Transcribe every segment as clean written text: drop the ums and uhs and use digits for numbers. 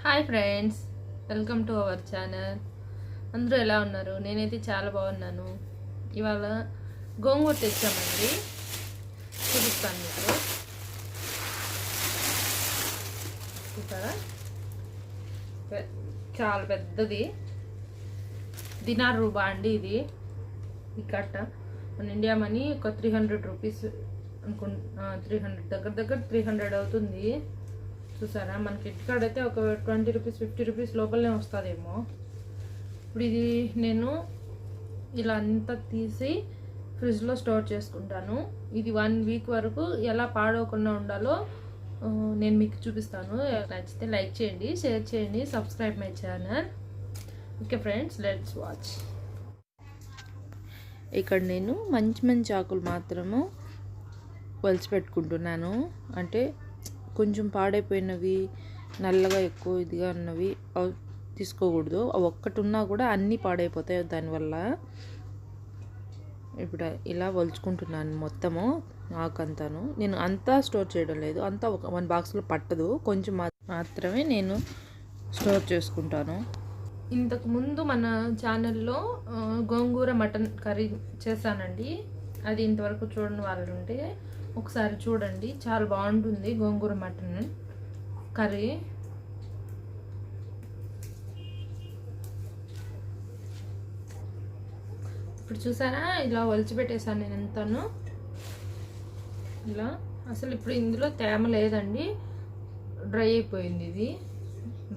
Hi friends, welcome to our channel. అందరూ ఎలా ఉన్నారు? నేనైతే చాలా బాగున్నాను. ఇవాళ గోంగూర తెచ్చామండి, చూపిస్తాను మీకు. చూసారా, చాలా పెద్దది దినార్ రూబా అండి. ఇది ఈ కట్ట మన ఇండియా మనీ ఒక 300 రూపీస్ అనుకుంటా. 300 దగ్గర 300 అవుతుంది. చూసారా, మనకి ఇంటికాడైతే ఒక 20 రూపీస్ 50 రూపీస్ లోపలనే వస్తుందేమో. ఇప్పుడు ఇది నేను ఇలా అంతా తీసి ఫ్రిడ్జ్లో స్టోర్ చేసుకుంటాను. ఇది 1 వీక్ వరకు ఎలా పాడవకుండా ఉండాలో నేను మీకు చూపిస్తాను. నచ్చితే లైక్ చేయండి, షేర్ చేయండి, subscribe my channel. Okay friends, let's watch. ఇక్కడ నేను మంచి మంచి ఆకులు మాత్రము వలిచి పెట్టుకుంటున్నాను. అంటే కొంచెం పాడైపోయినవి, నల్లగా ఎక్కువ ఇదిగా ఉన్నవి తీసుకోకూడదు. ఒక్కటి ఉన్నా కూడా అన్నీ పాడైపోతాయి దానివల్ల. ఇప్పుడు ఇలా వలుచుకుంటున్నాను మొత్తము ఆకంతాను. నేను అంతా స్టోర్ చేయడం లేదు, అంతా ఒక 1 బాక్స్లో పట్టదు, కొంచెం మాత్రమే నేను స్టోర్ చేసుకుంటాను. ఇంతకుముందు మన ఛానల్లో గోంగూర మటన్ కర్రీ చేశానండి. అది ఇంతవరకు చూడని వాళ్ళు ఉంటే ఒకసారి చూడండి, చాలా బాగుంటుంది గోంగూర మటన్ కర్రీ. ఇప్పుడు చూసారా, ఇలా ఒలిచిపెట్టేసాను నేను ఎంతను. ఇలా అసలు ఇప్పుడు ఇందులో తేమ లేదండి, డ్రై అయిపోయింది. ఇది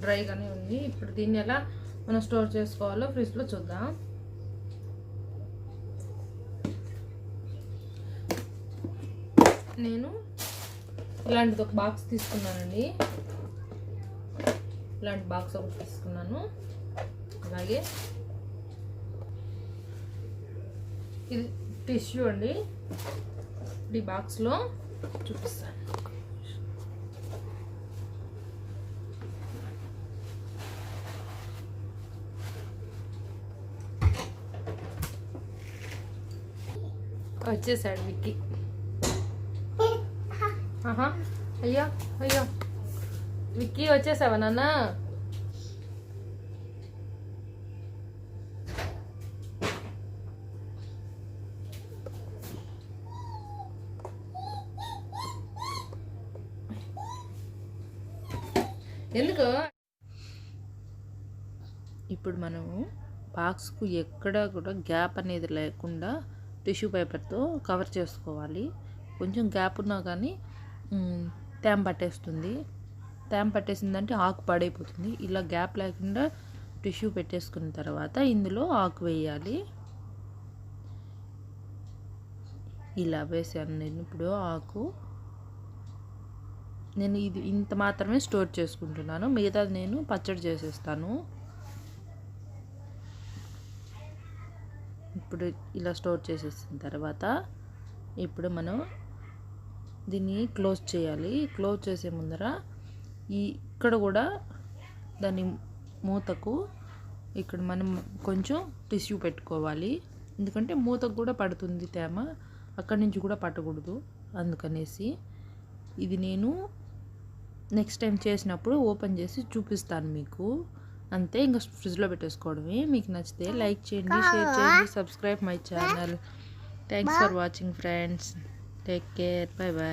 డ్రైగానే ఉంది. ఇప్పుడు దీన్ని ఎలా మనం స్టోర్ చేసుకోవాలో ఫ్రిడ్జ్లో చూద్దాం. నేను ఇలాంటిది ఒక బాక్స్ తీసుకున్నానండి. ఇలాంటి బాక్స్ ఒకటి తీసుకున్నాను. అలాగే ఇది టిష్యూ అండి. ఈ బాక్స్లో చూపిస్తాను. వచ్చేసాడు విక్కీ. అయ్యో అయ్యో, విక్కీ వచ్చేసావా నాన్న? ఎందుకు? ఇప్పుడు మనము బాక్స్కు ఎక్కడా కూడా గ్యాప్ అనేది లేకుండా టిష్యూ పేపర్తో కవర్ చేసుకోవాలి. కొంచెం గ్యాప్ ఉన్నా కానీ తేమ పట్టేస్తుంది. తేమ పట్టేసిందంటే ఆకు పాడైపోతుంది. ఇలా గ్యాప్ లేకుండా టిష్యూ పెట్టేసుకున్న తర్వాత ఇందులో ఆకు వేయాలి. ఇలా వేసాను నేను. ఇప్పుడు ఆకు నేను ఇది ఇంత మాత్రమే స్టోర్ చేసుకుంటున్నాను, మిగతాది నేను పచ్చడి చేసేస్తాను. ఇప్పుడు ఇలా స్టోర్ చేసేసిన తర్వాత ఇప్పుడు మనం దీన్ని క్లోజ్ చేయాలి. క్లోజ్ చేసే ముందర ఇక్కడ కూడా దాని మూతకు ఇక్కడ మనం కొంచెం టిష్యూ పెట్టుకోవాలి. ఎందుకంటే మూతకు కూడా పడుతుంది తేమ, అక్కడి నుంచి కూడా పట్టకూడదు. అందుకనేసి ఇది నేను నెక్స్ట్ టైం చేసినప్పుడు ఓపెన్ చేసి చూపిస్తాను మీకు. అంతే, ఇంకా ఫ్రిడ్జ్లో పెట్టేసుకోవడమే. మీకు నచ్చితే లైక్ చేయండి, షేర్ చేయండి, subscribe my channel. Thanks for watching friends. Take care, bye bye.